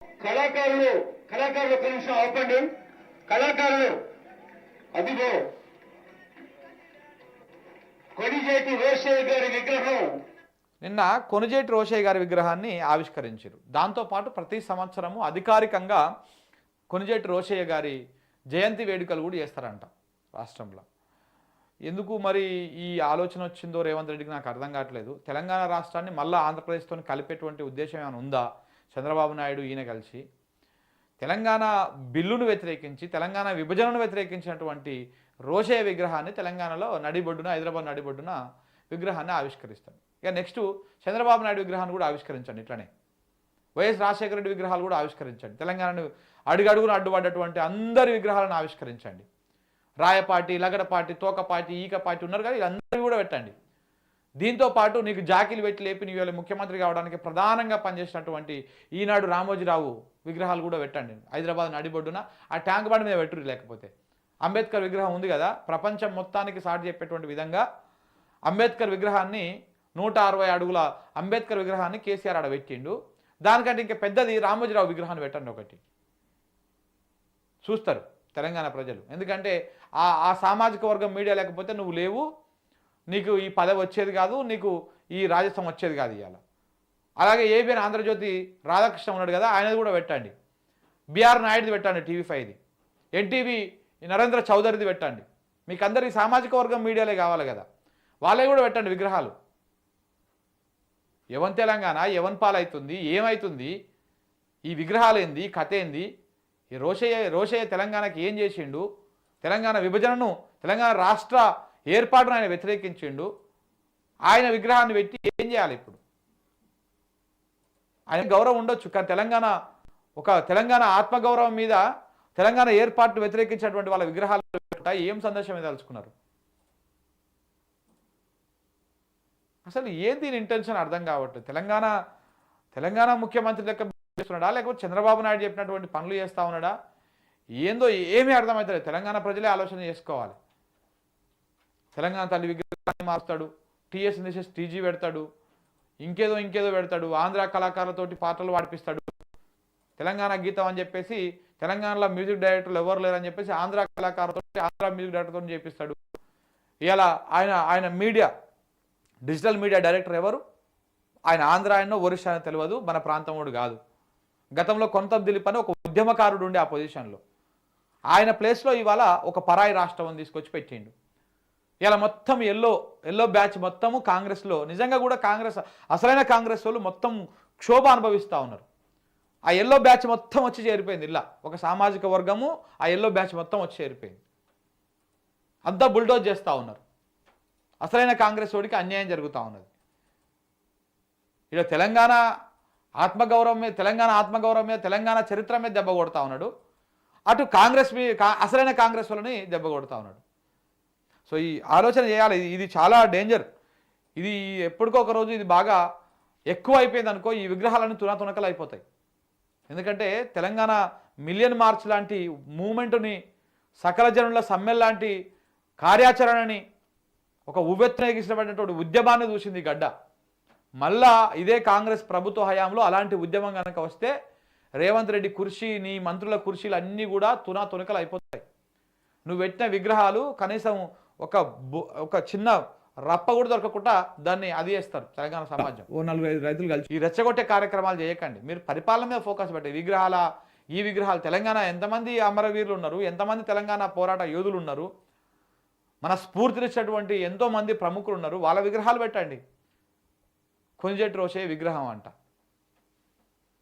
కళాకారులు ఒక నిమిషం ఆపండి. కళాకారులు అదిగో కొణిజేటి రోషయ్య గారి విగ్రహం నిన్న కొణిజేటి రోషయ్య గారి విగ్రహాన్ని ఆవిష్కరించారు. దాంతోపాటు ప్రతి సంవత్సరము అధికారికంగా కొణిజేటి రోషయ్య గారి జయంతి వేడుకలు కూడా చేస్తారంట రాష్ట్రంలో. ఎందుకు మరి ఈ ఆలోచన వచ్చిందో రేవంత్ రెడ్డికి నాకు అర్థం కావట్లేదు. తెలంగాణ రాష్ట్రాన్ని మళ్ళీ ఆంధ్రప్రదేశ్తో కలిపేటువంటి ఉద్దేశం ఏమైనా ఉందా చంద్రబాబు నాయుడు ఈయన కలిసి? తెలంగాణ బిల్లును వ్యతిరేకించి తెలంగాణ విభజనను వ్యతిరేకించినటువంటి రోషయ్య విగ్రహాన్ని తెలంగాణలో నడిబొడ్డున, హైదరాబాద్ నడిబొడ్డున విగ్రహాన్ని ఆవిష్కరిస్తాడు. ఇక నెక్స్ట్ చంద్రబాబు నాయుడు విగ్రహాన్ని కూడా ఆవిష్కరించండి. ఇట్లనే వైఎస్ రాజశేఖర రెడ్డి విగ్రహాలు కూడా ఆవిష్కరించండి. తెలంగాణను అడుగడుగున అడ్డుపడ్డటువంటి అందరి విగ్రహాలను ఆవిష్కరించండి. రాయపాటి, లగడపాటి, తోకపాటి, ఈకపాటి ఉన్నారు కదా, వీళ్ళందరూ కూడా పెట్టండి. దీంతో పాటు నీకు జాకీలు పెట్టి లేపి నీ వేళ ముఖ్యమంత్రి కావడానికి ప్రధానంగా పనిచేసినటువంటి ఈనాడు రామోజీరావు విగ్రహాలు కూడా పెట్టండి. హైదరాబాద్ నడిబొడ్డున ఆ ట్యాంక్ బండ్ మీద పెట్టురు. లేకపోతే అంబేద్కర్ విగ్రహం ఉంది కదా, ప్రపంచం మొత్తానికి సాటి చెప్పేటువంటి విధంగా అంబేద్కర్ విగ్రహాన్ని 160 అడుగుల అంబేద్కర్ విగ్రహాన్ని కేసీఆర్ ఆడ పెట్టిండు. దానికంటే ఇంకా పెద్దది రామోజీరావు విగ్రహాన్ని పెట్టండి. ఒకటి చూస్తారు తెలంగాణ ప్రజలు. ఎందుకంటే ఆ సామాజిక వర్గం మీడియా లేకపోతే నువ్వు లేవు, నీకు ఈ పదవి వచ్చేది కాదు, నీకు ఈ రాజస్వం వచ్చేది కాదు ఇవాళ. అలాగే ఏబిఎన్ ఆంధ్రజ్యోతి రాధాకృష్ణ ఉన్నాడు కదా, ఆయనది కూడా పెట్టండి. బిఆర్ నాయుడుది పెట్టండి, టీవీ5ది. ఎన్టీవీ నరేంద్ర చౌదరిది పెట్టండి. మీకు అందరి సామాజిక వర్గం మీడియాలే కావాలి కదా, వాళ్ళే కూడా పెట్టండి విగ్రహాలు. ఎవన్ తెలంగాణ ఎవన్ పాలవుతుంది, ఏమవుతుంది, ఈ విగ్రహాలు ఏంది, కథ ఏంది? ఈ రోషయ్య తెలంగాణకి ఏం చేసిండు? తెలంగాణ విభజనను, తెలంగాణ రాష్ట్ర ఏర్పాటును ఆయన వ్యతిరేకించిండు. ఆయన విగ్రహాన్ని పెట్టి ఏం చేయాలి ఇప్పుడు? ఆయన గౌరవం ఉండొచ్చు, కానీ తెలంగాణ ఆత్మగౌరవం మీద తెలంగాణ ఏర్పాటును వ్యతిరేకించినటువంటి వాళ్ళ విగ్రహాలు ఏం సందేశం తలుచుకున్నారు? అసలు ఏం దీని ఇంటెన్షన్ అర్థం కావట్లేదు. తెలంగాణ ముఖ్యమంత్రి లెక్క చేస్తున్నాడా, లేకపోతే చంద్రబాబు నాయుడు చెప్పినటువంటి పనులు చేస్తూ ఉన్నాడా? ఏందో ఏమీ అర్థమవుతుంది. తెలంగాణ ప్రజలే ఆలోచన చేసుకోవాలి. తెలంగాణ తల్లి విగ్రహాన్ని మారుస్తాడు, టీఎస్ నిషేష్ టీజీ పెడతాడు, ఇంకేదో పెడతాడు, ఆంధ్ర కళాకారులతోటి పాటలు పాడిపిస్తాడు. తెలంగాణ గీతం అని చెప్పేసి తెలంగాణలో మ్యూజిక్ డైరెక్టర్లు ఎవరు లేరని చెప్పేసి ఆంధ్ర కళాకారులతో ఆంధ్ర మ్యూజిక్ డైరెక్టర్తో చేపిస్తాడు. ఇలా ఆయన డిజిటల్ మీడియా డైరెక్టర్ ఎవరు? ఆయన ఆంధ్ర ఆయనో ఒరిస్సా అని తెలియదు, మన ప్రాంతముడు కాదు. గతంలో కొంత దిలీప్ అని ఒక ఉద్యమకారుడు ఉండే ఆ పొజిషన్లో, ఆయన ప్లేస్లో ఇవాళ ఒక పరాయి రాష్ట్రం తీసుకొచ్చి పెట్టిండు. ఇలా మొత్తం ఎల్లో బ్యాచ్ మొత్తము కాంగ్రెస్లో, నిజంగా కూడా అసలైన కాంగ్రెస్ వాళ్ళు మొత్తం క్షోభ అనుభవిస్తూ ఉన్నారు. ఆ ఎల్లో బ్యాచ్ మొత్తం వచ్చి చేరిపోయింది. ఇలా ఒక సామాజిక వర్గము ఆ ఎల్లో బ్యాచ్ మొత్తం వచ్చి చేరిపోయింది. అంతా బుల్డోజ్ చేస్తూ ఉన్నారు. అసలైన కాంగ్రెస్ వాడికి అన్యాయం జరుగుతూ ఉన్నది. ఇలా తెలంగాణ ఆత్మగౌరవం మీద తెలంగాణ చరిత్ర మీద దెబ్బ కొడతా ఉన్నాడు. అటు అసలైన కాంగ్రెస్ వాళ్ళని దెబ్బ కొడతా ఉన్నాడు. సో ఈ ఆలోచన చేయాలి. ఇది చాలా డేంజర్. ఇది ఎప్పటికో ఒక రోజు ఇది బాగా ఎక్కువ అయిపోయింది అనుకో, ఈ విగ్రహాలను తునకలు అయిపోతాయి. ఎందుకంటే తెలంగాణ మిలియన్ మార్చ్ లాంటి మూమెంట్ని, సకల జనుల సమ్మెల్ లాంటి కార్యాచరణని, ఒక ఉవ్వెత్తున ఎగిసినటువంటి ఉద్యమాన్ని చూసింది గడ్డ. మళ్ళా ఇదే కాంగ్రెస్ ప్రభుత్వ హయాంలో అలాంటి ఉద్యమం కనుక వస్తే రేవంత్ రెడ్డి కుర్చీ, నీ మంత్రుల కుర్చీలు అన్నీ కూడా తునకలు అయిపోతాయి. నువ్వు పెట్టిన విగ్రహాలు కనీసం ఒక చిన్న రప్ప కూడా దొరకకుండా దాన్ని అది చేస్తారు తెలంగాణ సమాజం. 4-5 రైతులు కలిసి ఈ రెచ్చగొట్టే కార్యక్రమాలు చేయకండి. మీరు పరిపాలన మీద ఫోకస్ పెట్టే ఈ విగ్రహాలు తెలంగాణ ఎంతమంది అమరవీరులు ఉన్నారు, ఎంతమంది తెలంగాణ పోరాట యోధులు ఉన్నారు, మన స్ఫూర్తినిచ్చినటువంటి ఎంతోమంది ప్రముఖులు ఉన్నారు, వాళ్ళ విగ్రహాలు పెట్టండి. కొణిజేటి రోషయ్య విగ్రహం అంట.